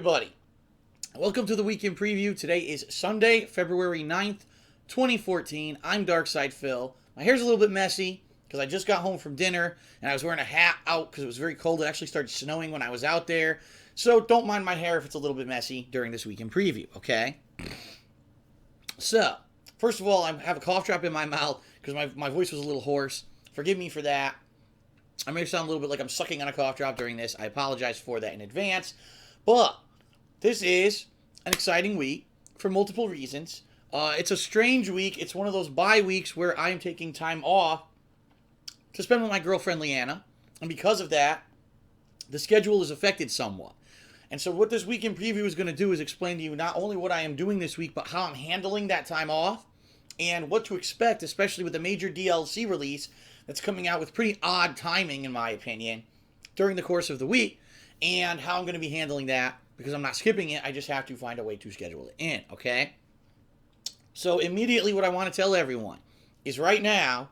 everybody. Welcome to the weekend preview. Today is Sunday, February 9th, 2014. I'm Darkside Phil. My hair's a little bit messy because I just got home from dinner and I was wearing a hat out because it was very cold. It actually started snowing when I was out there. So don't mind my hair if it's a little bit messy during this weekend preview, okay? So, first of all, I have a cough drop in my mouth because my voice was a little hoarse. Forgive me for that. I may sound a little bit like I'm sucking on a cough drop during this. I apologize for that in advance. But this is an exciting week for multiple reasons. It's a strange week. It's one of those bye weeks where I'm taking time off to spend with my girlfriend Leanna. And because of that, the schedule is affected somewhat. And so what this weekend preview is going to do is explain to you not only what I am doing this week, but how I'm handling that time off and what to expect, especially with a major DLC release that's coming out with pretty odd timing, in my opinion, during the course of the week, and how I'm going to be handling that, because I'm not skipping it. I just have to find a way to schedule it in, okay? So immediately what I want to tell everyone is right now,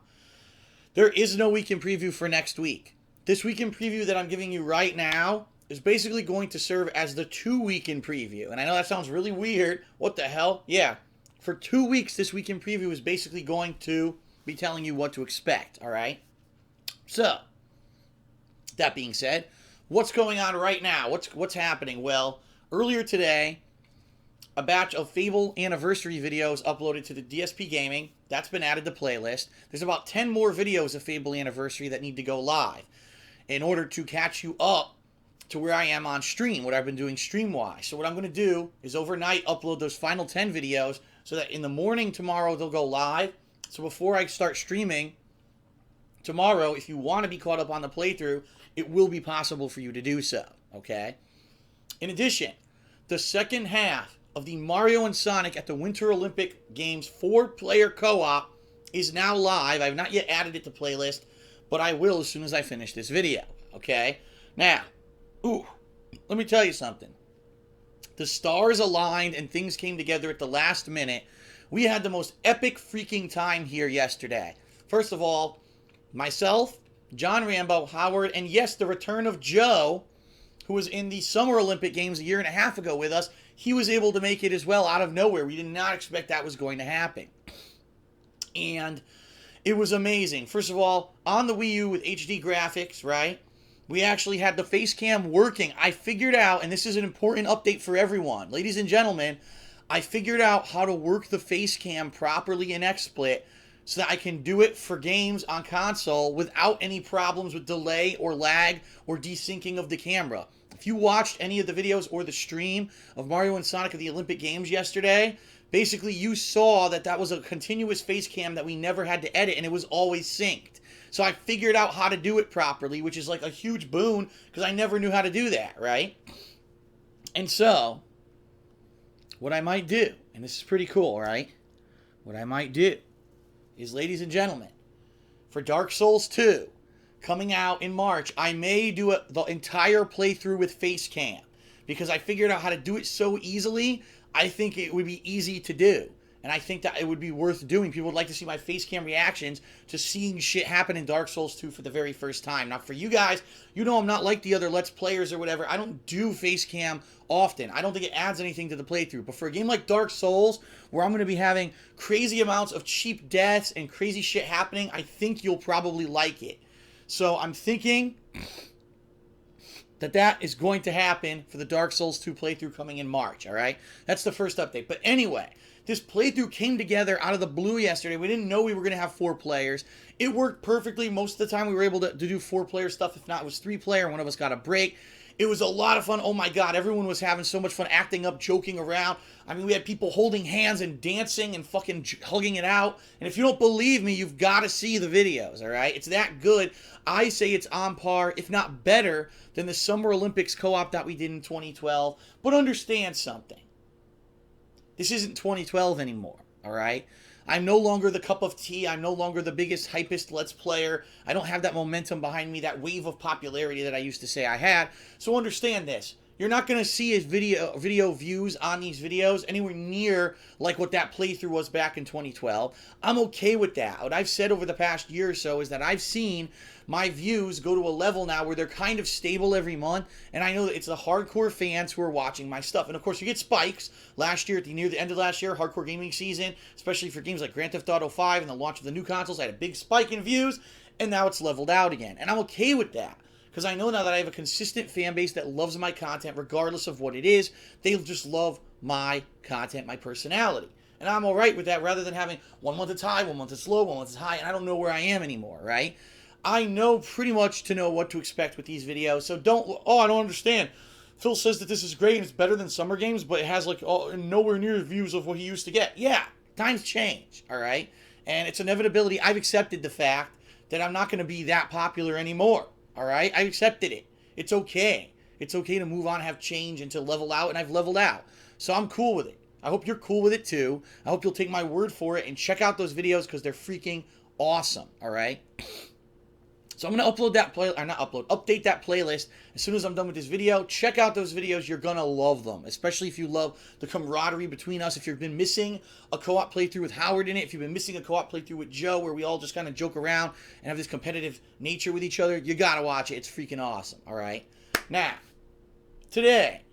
there is no weekend preview for next week. This weekend preview that I'm giving you right now is basically going to serve as the 2-weekend preview. And I know that sounds really weird. What the hell? Yeah. For 2 weeks, this weekend preview is basically going to be telling you what to expect, all right? So, that being said, what's going on right now? What's happening? Well, earlier today, a batch of Fable anniversary videos uploaded to the DSP Gaming. That's been added to playlist. There's about 10 more videos of Fable anniversary that need to go live in order to catch you up to where I am on stream, what I've been doing stream-wise. So what I'm going to do is overnight upload those final 10 videos so that in the morning tomorrow they'll go live. So before I start streaming tomorrow, if you want to be caught up on the playthrough, it will be possible for you to do so, okay? In addition, the second half of the Mario and Sonic at the Winter Olympic Games 4-player co-op is now live. I've not yet added it to playlist, but I will as soon as I finish this video, okay? Now, let me tell you something. The stars aligned and things came together at the last minute. We had the most epic freaking time here yesterday. First of all, myself, John Rambo, Howard, and yes, the return of Joe, who was in the Summer Olympic Games a year and a half ago with us, he was able to make it as well out of nowhere. We did not expect that was going to happen. And it was amazing. First of all, on the Wii U with HD graphics, right? We actually had the face cam working. I figured out, and this is an important update for everyone. Ladies and gentlemen, I figured out how to work the face cam properly in XSplit so that I can do it for games on console without any problems with delay or lag or desyncing of the camera. If you watched any of the videos or the stream of Mario and Sonic at the Olympic Games yesterday, basically you saw that that was a continuous face cam that we never had to edit and it was always synced. So I figured out how to do it properly, which is like a huge boon because I never knew how to do that, right? And so, what I might do, and this is pretty cool, right? What I might do is, ladies and gentlemen, for Dark Souls 2, coming out in March, I may do the entire playthrough with face cam because I figured out how to do it so easily, I think it would be easy to do. And I think that it would be worth doing. People would like to see my face cam reactions to seeing shit happen in Dark Souls 2 for the very first time. Now, for you guys, you know I'm not like the other Let's Players or whatever. I don't do face cam often. I don't think it adds anything to the playthrough. But for a game like Dark Souls, where I'm going to be having crazy amounts of cheap deaths and crazy shit happening, I think you'll probably like it. So I'm thinking that is going to happen for the Dark Souls 2 playthrough coming in March, all right? That's the first update. But anyway, this playthrough came together out of the blue yesterday. We didn't know we were going to have 4 players. It worked perfectly. Most of the time we were able to do 4-player stuff. If not, it was 3-player. One of us got a break. It was a lot of fun. Oh my God, everyone was having so much fun acting up, joking around. I mean, we had people holding hands and dancing and fucking hugging it out. And if you don't believe me, you've got to see the videos, all right? It's that good. I say it's on par, if not better, than the Summer Olympics co-op that we did in 2012. But understand something. This isn't 2012 anymore, all right? I'm no longer the cup of tea. I'm no longer the biggest, hypest Let's Player. I don't have that momentum behind me, that wave of popularity that I used to say I had. So understand this. You're not going to see his video views on these videos anywhere near like what that playthrough was back in 2012. I'm okay with that. What I've said over the past year or so is that I've seen my views go to a level now where they're kind of stable every month, and I know that it's the hardcore fans who are watching my stuff. And of course, you get spikes. Last year, near the end of last year, hardcore gaming season, especially for games like Grand Theft Auto 5 and the launch of the new consoles, I had a big spike in views, and now it's leveled out again. And I'm okay with that, because I know now that I have a consistent fan base that loves my content regardless of what it is. They just love my content, my personality. And I'm all right with that, rather than having 1 month it's high, 1 month it's low, 1 month it's high, and I don't know where I am anymore, right? I know pretty much to know what to expect with these videos, so I don't understand. Phil says that this is great and it's better than summer games, but it has like nowhere near the views of what he used to get. Yeah, times change, all right? And it's inevitability. I've accepted the fact that I'm not going to be that popular anymore, all right? I accepted it. It's okay. It's okay to move on, have change, and to level out, and I've leveled out. So I'm cool with it. I hope you're cool with it too. I hope you'll take my word for it and check out those videos because they're freaking awesome, all right? So I'm going to update that playlist as soon as I'm done with this video. Check out those videos. You're going to love them, especially if you love the camaraderie between us. If you've been missing a co-op playthrough with Howard in it, if you've been missing a co-op playthrough with Joe where we all just kind of joke around and have this competitive nature with each other, you got to watch it. It's freaking awesome, all right? Now, today,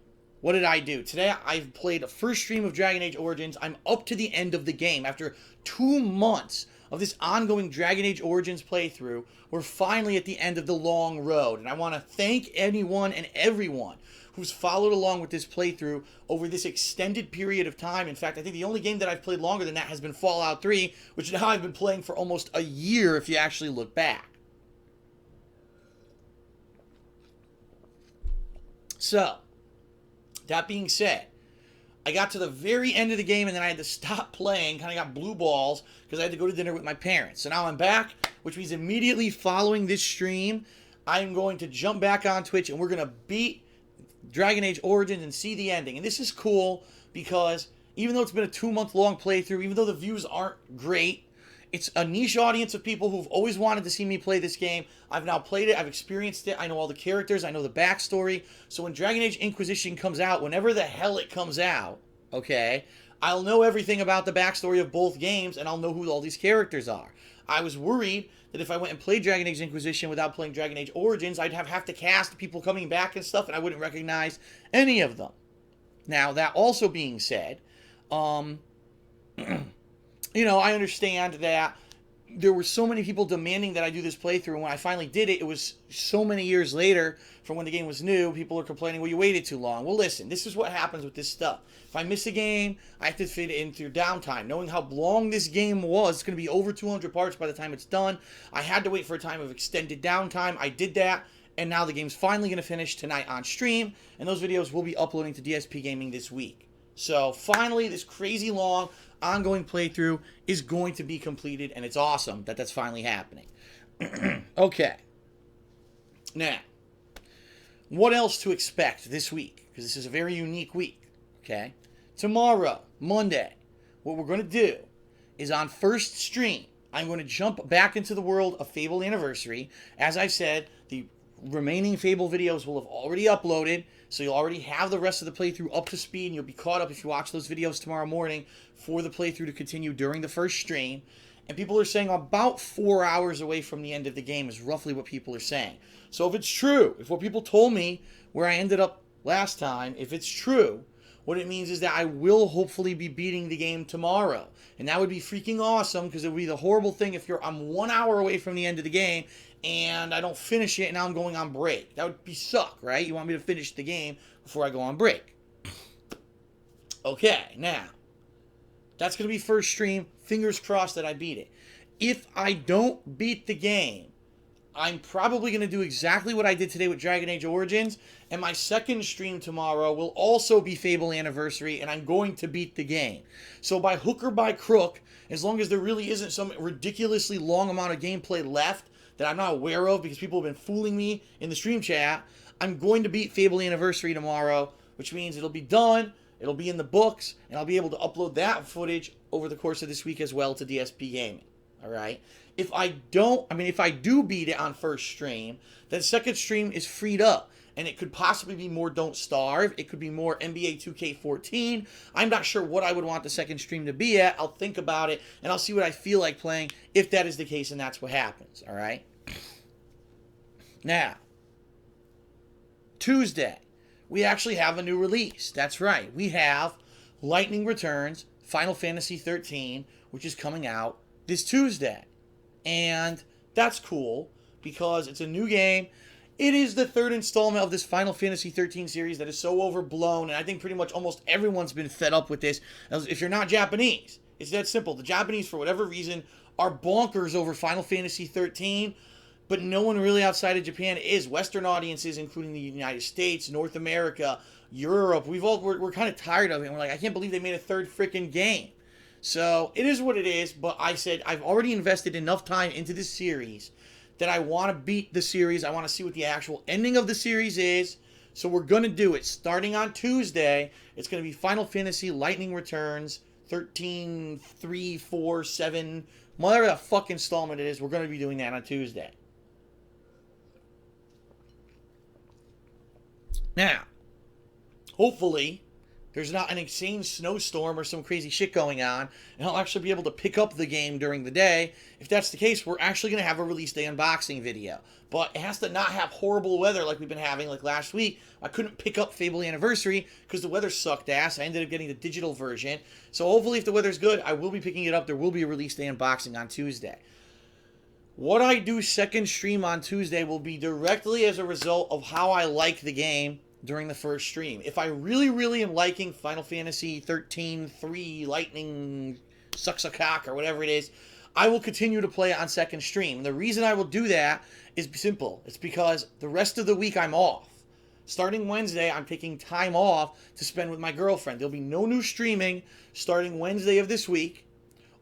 what did I do? Today, I've played a first stream of Dragon Age Origins. I'm up to the end of the game. After 2 months of this ongoing Dragon Age Origins playthrough, we're finally at the end of the long road. And I want to thank anyone and everyone who's followed along with this playthrough over this extended period of time. In fact, I think the only game that I've played longer than that has been Fallout 3, which now I've been playing for almost a year if you actually look back. So, that being said, I got to the very end of the game and then I had to stop playing, kind of got blue balls because I had to go to dinner with my parents. So now I'm back, which means immediately following this stream, I'm going to jump back on Twitch and we're going to beat Dragon Age Origins and see the ending. And this is cool because even though it's been a 2-month long playthrough, even though the views aren't great, it's a niche audience of people who've always wanted to see me play this game. I've now played it. I've experienced it. I know all the characters. I know the backstory. So when Dragon Age Inquisition comes out, whenever the hell it comes out, okay, I'll know everything about the backstory of both games, and I'll know who all these characters are. I was worried that if I went and played Dragon Age Inquisition without playing Dragon Age Origins, I'd have to cast people coming back and stuff, and I wouldn't recognize any of them. Now, that also being said, you know, I understand that there were so many people demanding that I do this playthrough, and when I finally did it, it was so many years later from when the game was new. People are complaining, well, you waited too long. Well, listen, this is what happens with this stuff. If I miss a game, I have to fit it in through downtime. Knowing how long this game was, it's going to be over 200 parts by the time it's done. I had to wait for a time of extended downtime. I did that, and now the game's finally going to finish tonight on stream, and those videos will be uploading to DSP Gaming this week. So finally, this crazy long ongoing playthrough is going to be completed, and it's awesome that that's finally happening. Okay. Now, what else to expect this week? Because this is a very unique week, okay? Tomorrow, Monday, what we're going to do is on first stream, I'm going to jump back into the world of Fable Anniversary. As I said, the remaining Fable videos will have already uploaded, so you'll already have the rest of the playthrough up to speed, and you'll be caught up if you watch those videos tomorrow morning for the playthrough to continue during the first stream. And people are saying about 4 hours away from the end of the game is roughly what people are saying. So if it's true, if what people told me where I ended up last time, if it's true, what it means is that I will hopefully be beating the game tomorrow. And that would be freaking awesome, because it would be the horrible thing if I'm 1 hour away from the end of the game and I don't finish it and now I'm going on break. That would be suck, right? You want me to finish the game before I go on break. Okay, now, that's going to be first stream. Fingers crossed that I beat it. If I don't beat the game, I'm probably going to do exactly what I did today with Dragon Age Origins, and my second stream tomorrow will also be Fable Anniversary, and I'm going to beat the game. So by hook or by crook, as long as there really isn't some ridiculously long amount of gameplay left that I'm not aware of because people have been fooling me in the stream chat, I'm going to beat Fable Anniversary tomorrow, which means it'll be done, it'll be in the books, and I'll be able to upload that footage over the course of this week as well to DSP Gaming. All right? If I do beat it on first stream, then second stream is freed up. and it could possibly be more Don't Starve. It could be more NBA 2K14. I'm not sure what I would want the second stream to be at. I'll think about it, and I'll see what I feel like playing if that is the case, and that's what happens, all right? Now, Tuesday, we actually have a new release. That's right. We have Lightning Returns Final Fantasy 13, which is coming out this Tuesday. And that's cool because it's a new game. It is the third installment of this Final Fantasy 13 series that is so overblown, and I think pretty much almost everyone's been fed up with this. If you're not Japanese, it's that simple. The Japanese, for whatever reason, are bonkers over Final Fantasy 13, but no one really outside of Japan is. Western audiences, including the United States, North America, Europe, we're kind of tired of it. And we're like, I can't believe they made a third freaking game. So it is what it is, but I said I've already invested enough time into this series that I want to beat the series. I want to see what the actual ending of the series is. So we're going to do it starting on Tuesday. It's going to be Final Fantasy Lightning Returns 13, 3, 4, 7, whatever the fuck installment it is. We're going to be doing that on Tuesday. Now, hopefully, there's not an insane snowstorm or some crazy shit going on, and I'll actually be able to pick up the game during the day. If that's the case, we're actually going to have a release day unboxing video. But it has to not have horrible weather like we've been having, like last week. I couldn't pick up Fable Anniversary because the weather sucked ass. I ended up getting the digital version. So hopefully, if the weather's good, I will be picking it up. There will be a release day unboxing on Tuesday. What I do second stream on Tuesday will be directly as a result of how I like the game during the first stream. If I really, really am liking Final Fantasy 13, 3, Lightning, Sucks a Cock, or whatever it is, I will continue to play it on second stream. And the reason I will do that is simple. It's because the rest of the week I'm off. Starting Wednesday, I'm taking time off to spend with my girlfriend. There'll be no new streaming starting Wednesday of this week,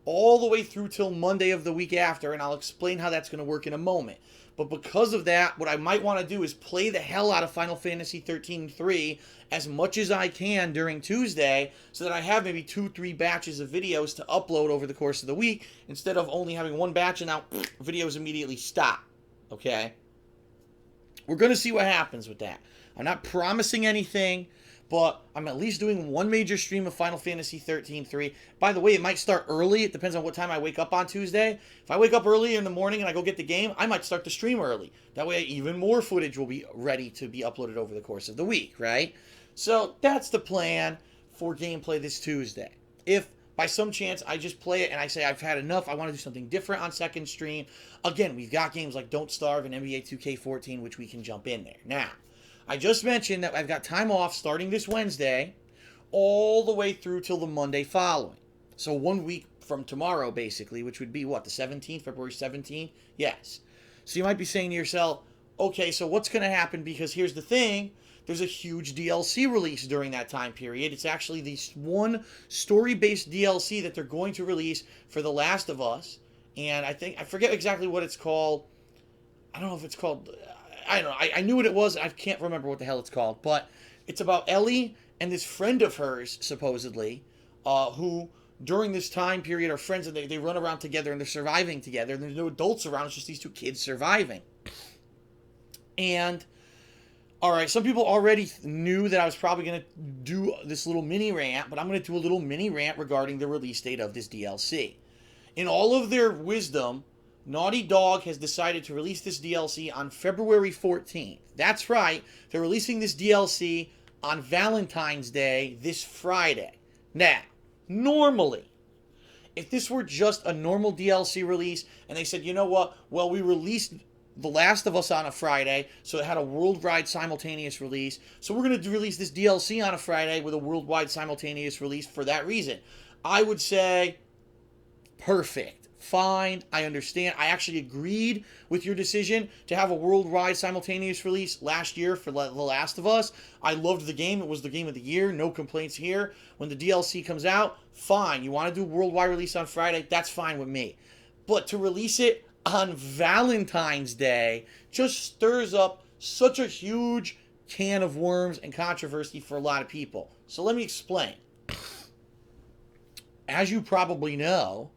all the way through till Monday of the week after, and I'll explain how that's going to work in a moment. But because of that, what I might want to do is play the hell out of Final Fantasy 13-3 as much as I can during Tuesday so that I have maybe 2-3 batches of videos to upload over the course of the week instead of only having one batch and now videos immediately stop. Okay? We're going to see what happens with that. I'm not promising anything, but I'm at least doing one major stream of Final Fantasy 13-3. By the way, it might start early. It depends on what time I wake up on Tuesday. If I wake up early in the morning and I go get the game, I might start the stream early. That way, even more footage will be ready to be uploaded over the course of the week, right? So that's the plan for gameplay this Tuesday. If by some chance I just play it and I say I've had enough, I want to do something different on second stream, again, we've got games like Don't Starve and NBA 2K14, which we can jump in there. Now, I just mentioned that I've got time off starting this Wednesday all the way through till the Monday following. So 1 week from tomorrow, basically, which would be what, the 17th, February 17th? Yes. So you might be saying to yourself, okay, so what's going to happen? Because here's the thing. There's a huge DLC release during that time period. It's actually the one story-based DLC that they're going to release for The Last of Us. And I forget exactly what it's called. I don't know if it's called... I don't know. I knew what it was. I can't remember what the hell it's called. But it's about Ellie and this friend of hers, supposedly, who during this time period are friends and they run around together and they're surviving together. And there's no adults around. It's just these two kids surviving. And, all right, some people already knew that I was probably going to do this little mini rant. But I'm going to do a little mini rant regarding the release date of this DLC. In all of their wisdom, Naughty Dog has decided to release this DLC on February 14th. That's right, they're releasing this DLC on Valentine's Day this Friday. Now, normally, if this were just a normal DLC release and they said, you know what, well, we released The Last of Us on a Friday, so it had a worldwide simultaneous release, so we're going to release this DLC on a Friday with a worldwide simultaneous release for that reason, I would say, perfect. Fine, I understand. I actually agreed with your decision to have a worldwide simultaneous release last year for The Last of Us. I loved the game. It was the game of the year. No complaints here. When the DLC comes out, fine. You want to do a worldwide release on Friday? That's fine with me. But to release it on Valentine's Day just stirs up such a huge can of worms and controversy for a lot of people. So let me explain. As you probably know,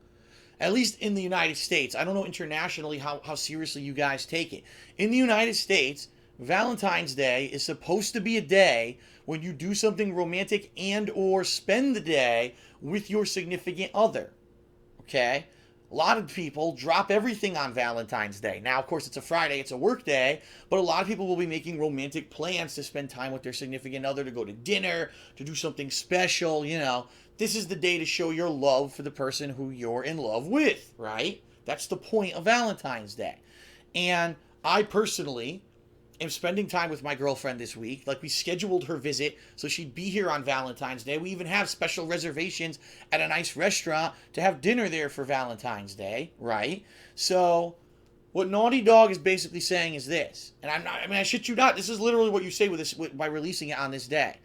at least in the United States, I don't know internationally how seriously you guys take it. In the United States, Valentine's Day is supposed to be a day when you do something romantic and or spend the day with your significant other. Okay? A lot of people drop everything on Valentine's Day. Now, of course, it's a Friday, it's a work day, but a lot of people will be making romantic plans to spend time with their significant other, to go to dinner, to do something special, you know. This is the day to show your love for the person who you're in love with, right? That's the point of Valentine's Day. And I personally am spending time with my girlfriend this week. Like, we scheduled her visit so she'd be here on Valentine's Day. We even have special reservations at a nice restaurant to have dinner there for Valentine's Day, right? So what Naughty Dog is basically saying is this, and I shit you not, this is literally what you say with this by releasing it on this day.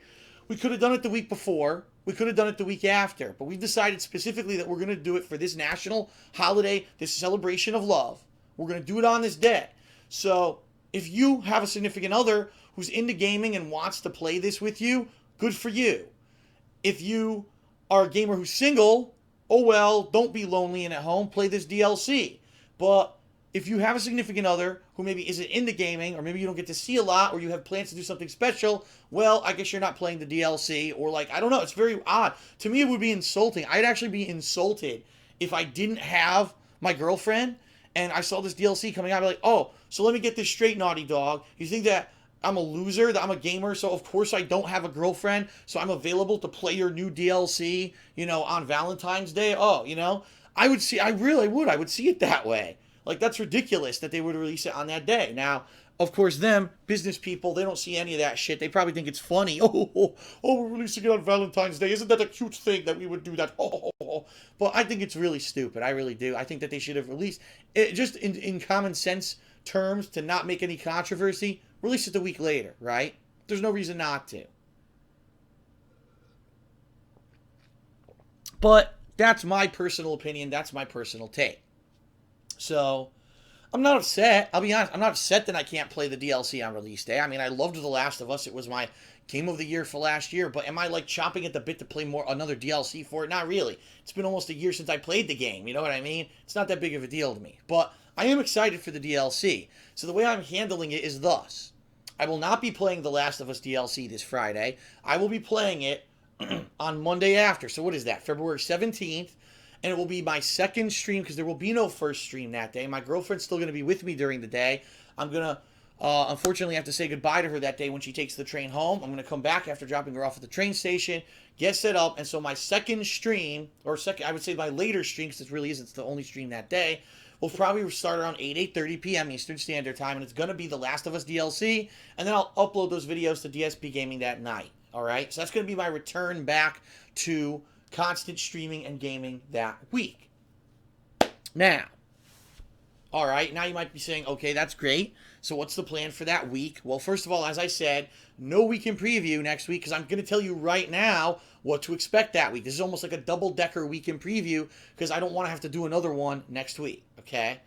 We could have done it the week before. We could have done it the week after. But we've decided specifically that we're going to do it for this national holiday, this celebration of love. We're going to do it on this day. So if you have a significant other who's into gaming and wants to play this with you, good for you. If you are a gamer who's single, oh well, don't be lonely and at home, play this DLC. But if you have a significant other who maybe isn't into gaming, or maybe you don't get to see a lot, or you have plans to do something special, well, I guess you're not playing the DLC, or like, I don't know, it's very odd. To me, it would be insulting. I'd actually be insulted if I didn't have my girlfriend and I saw this DLC coming out. I'd be like, oh, so let me get this straight, Naughty Dog. You think that I'm a loser, that I'm a gamer, so of course I don't have a girlfriend, so I'm available to play your new DLC, you know, on Valentine's Day? Oh, you know, I would see it that way. Like, that's ridiculous that they would release it on that day. Now, of course, them, business people, they don't see any of that shit. They probably think it's funny. Oh, we're releasing it on Valentine's Day. Isn't that a cute thing that we would do that? Oh. But I think it's really stupid. I really do. I think that they should have released it just in common sense terms, to not make any controversy. Release it the week later, right? There's no reason not to. But that's my personal opinion. That's my personal take. So, I'm not upset. I'll be honest. I'm not upset that I can't play the DLC on release day. I mean, I loved The Last of Us. It was my game of the year for last year. But am I like chomping at the bit to play another DLC for it? Not really. It's been almost a year since I played the game. You know what I mean? It's not that big of a deal to me. But I am excited for the DLC. So the way I'm handling it is thus. I will not be playing The Last of Us DLC this Friday. I will be playing it on Monday after. So what is that? February 17th. And it will be my second stream, because there will be no first stream that day. My girlfriend's still going to be with me during the day. I'm going to, unfortunately, have to say goodbye to her that day when she takes the train home. I'm going to come back after dropping her off at the train station, get set up. And so my second stream, I would say my later stream, because it really isn't the only stream that day, will probably start around 8:30 p.m. Eastern Standard Time. And it's going to be The Last of Us DLC. And then I'll upload those videos to DSP Gaming that night. All right? So that's going to be my return back to constant streaming and gaming that week. Now, all right, now you might be saying, okay, that's great. So what's the plan for that week? Well, first of all, as I said, no weekend preview next week, because I'm going to tell you right now what to expect that week. This is almost like a double-decker weekend preview, because I don't want to have to do another one next week, okay?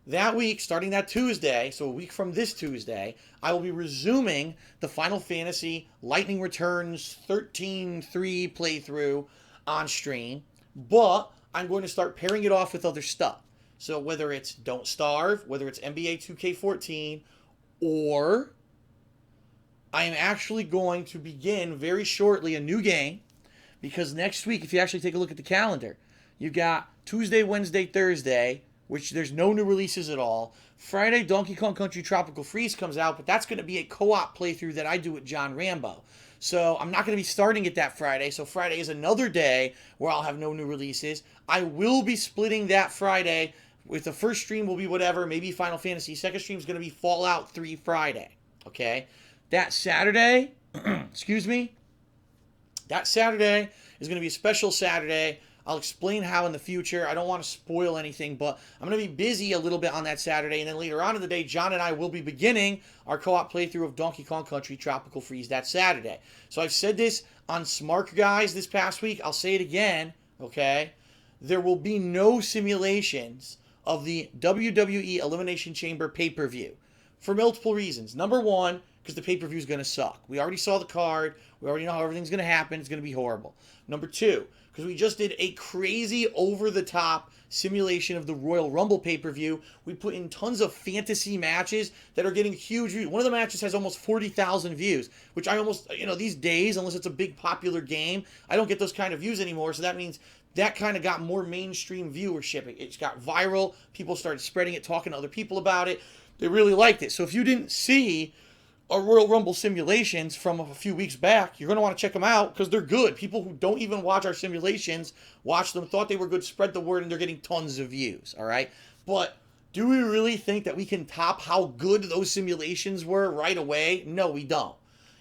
That week, starting that Tuesday, so a week from this Tuesday, I will be resuming the Final Fantasy Lightning Returns 13-3 playthrough on stream, but I'm going to start pairing it off with other stuff. So whether it's Don't Starve, whether it's NBA 2K14, or I am actually going to begin very shortly a new game, because next week, if you actually take a look at the calendar, you've got Tuesday, Wednesday, Thursday, which there's no new releases at all. Friday, Donkey Kong Country Tropical Freeze comes out, but that's going to be a co-op playthrough that I do with John Rambo. So I'm not going to be starting it that Friday. So Friday is another day where I'll have no new releases. I will be splitting that Friday with the first stream will be whatever, maybe Final Fantasy. Second stream is going to be Fallout 3 Friday. Okay? That Saturday, that Saturday is going to be a special Saturday. I'll explain how in the future. I don't want to spoil anything, but I'm going to be busy a little bit on that Saturday. And then later on in the day, John and I will be beginning our co-op playthrough of Donkey Kong Country Tropical Freeze that Saturday. So I've said this on Smart Guys this past week. I'll say it again, okay? There will be no simulations of the WWE Elimination Chamber pay-per-view for multiple reasons. Number one, because the pay-per-view is going to suck. We already saw the card. We already know how everything's going to happen. It's going to be horrible. Number 2, because we just did a crazy over-the-top simulation of the Royal Rumble pay-per-view. We put in tons of fantasy matches that are getting huge views. One of the matches has almost 40,000 views, which I almost, these days, unless it's a big popular game, I don't get those kind of views anymore. So that means that kind of got more mainstream viewership. It got viral. People started spreading it, talking to other people about it. They really liked it. So if you didn't see our Royal Rumble simulations from a few weeks back, you're going to want to check them out because they're good. People who don't even watch our simulations watch them, thought they were good, spread the word, and they're getting tons of views, all right? But do we really think that we can top how good those simulations were right away? No, we don't.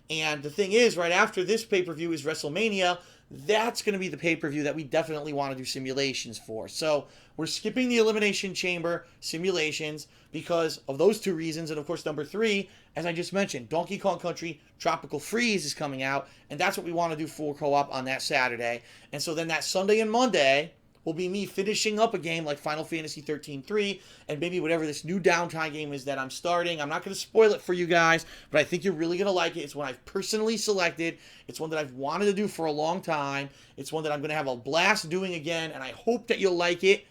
And the thing is, right after this pay-per-view is WrestleMania. That's going to be the pay-per-view that we definitely want to do simulations for. So we're skipping the Elimination Chamber simulations because of those 2 reasons. And of course, number 3, as I just mentioned, Donkey Kong Country Tropical Freeze is coming out. And that's what we want to do full co-op on that Saturday. And so then that Sunday and Monday will be me finishing up a game like Final Fantasy XIII 3 and maybe whatever this new downtime game is that I'm starting. I'm not going to spoil it for you guys, but I think you're really going to like it. It's one I've personally selected. It's one that I've wanted to do for a long time. It's one that I'm going to have a blast doing again, and I hope that you'll like it.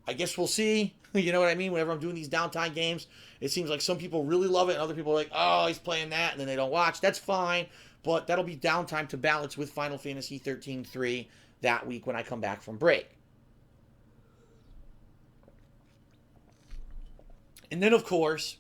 I guess we'll see. You know what I mean? Whenever I'm doing these downtime games, it seems like some people really love it and other people are like, oh, he's playing that, and then they don't watch. That's fine, but that'll be downtime to balance with Final Fantasy XIII 3 that week when I come back from break. And then, of course,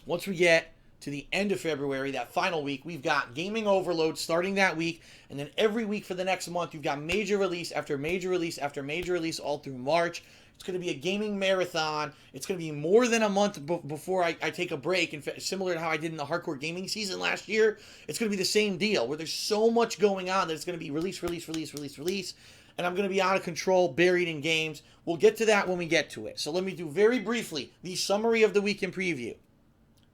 once we get to the end of February, that final week, we've got Gaming Overload starting that week. And then every week for the next month, you've got major release after major release after major release all through March. It's going to be a gaming marathon. It's going to be more than a month before I take a break. In fact, similar to how I did in the hardcore gaming season last year, it's going to be the same deal where there's so much going on that it's going to be release. And I'm going to be out of control, buried in games. We'll get to that when we get to it. So let me do very briefly the summary of the week in preview.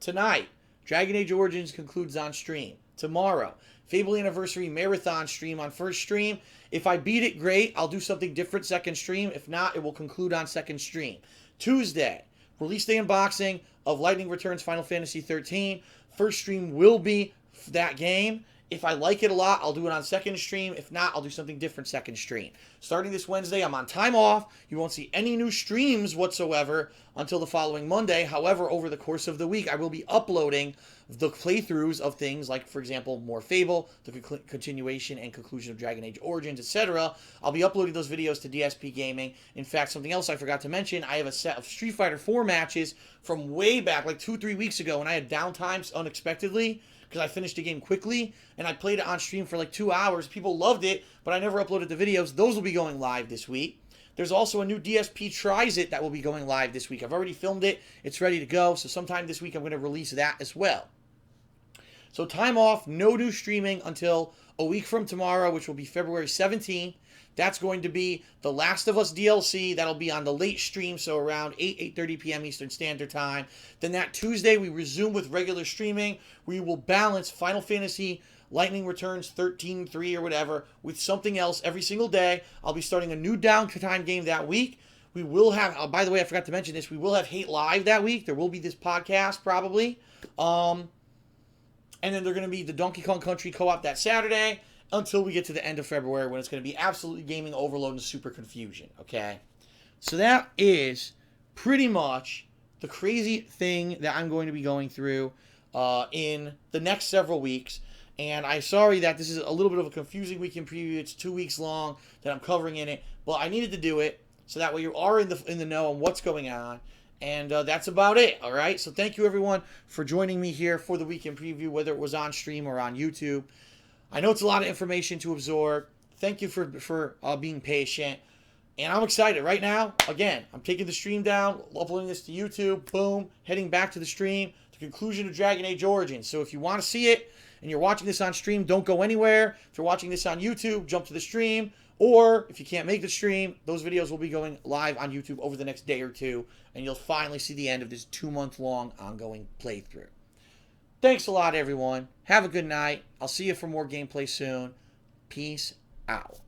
Tonight, Dragon Age Origins concludes on stream. Tomorrow, Fable Anniversary Marathon stream on first stream. If I beat it, great. I'll do something different second stream. If not, it will conclude on second stream. Tuesday, release day unboxing of Lightning Returns Final Fantasy XIII. First stream will be that game. If I like it a lot, I'll do it on second stream. If not, I'll do something different second stream. Starting this Wednesday, I'm on time off. You won't see any new streams whatsoever until the following Monday. However, over the course of the week, I will be uploading the playthroughs of things like, for example, more Fable, the continuation and conclusion of Dragon Age Origins, etc. I'll be uploading those videos to DSP Gaming. In fact, something else I forgot to mention, I have a set of Street Fighter 4 matches from way back, like 2-3 weeks ago, when I had downtimes unexpectedly, because I finished the game quickly, and I played it on stream for like 2 hours. People loved it, but I never uploaded the videos. Those will be going live this week. There's also a new DSP Tries It that will be going live this week. I've already filmed it. It's ready to go, so sometime this week I'm going to release that as well. So time off, no new streaming until a week from tomorrow, which will be February 17th. That's going to be The Last of Us DLC. That'll be on the late stream, so around 8:30 p.m. Eastern Standard Time. Then that Tuesday, we resume with regular streaming. We will balance Final Fantasy Lightning Returns 13.3 or whatever with something else every single day. I'll be starting a new downtime game that week. We will have, by the way, I forgot to mention this, we will have Hate Live that week. There will be this podcast probably. And then they're going to be the Donkey Kong Country co-op that Saturday until we get to the end of February when it's going to be absolutely gaming overload and super confusion, okay? So that is pretty much the crazy thing that I'm going to be going through in the next several weeks. And I'm sorry that this is a little bit of a confusing week in preview. It's 2 weeks long that I'm covering in it. But I needed to do it so that way you are in the know on what's going on. And that's about it, all right? So thank you, everyone, for joining me here for the weekend preview, whether it was on stream or on YouTube. I know it's a lot of information to absorb. Thank you for being patient. And I'm excited. Right now, again, I'm taking the stream down, uploading this to YouTube, boom, heading back to the stream, the conclusion of Dragon Age Origins. So if you want to see it and you're watching this on stream, don't go anywhere. If you're watching this on YouTube, jump to the stream. Or if you can't make the stream, those videos will be going live on YouTube over the next day or two, and you'll finally see the end of this 2-month-long ongoing playthrough. Thanks a lot, everyone. Have a good night. I'll see you for more gameplay soon. Peace out.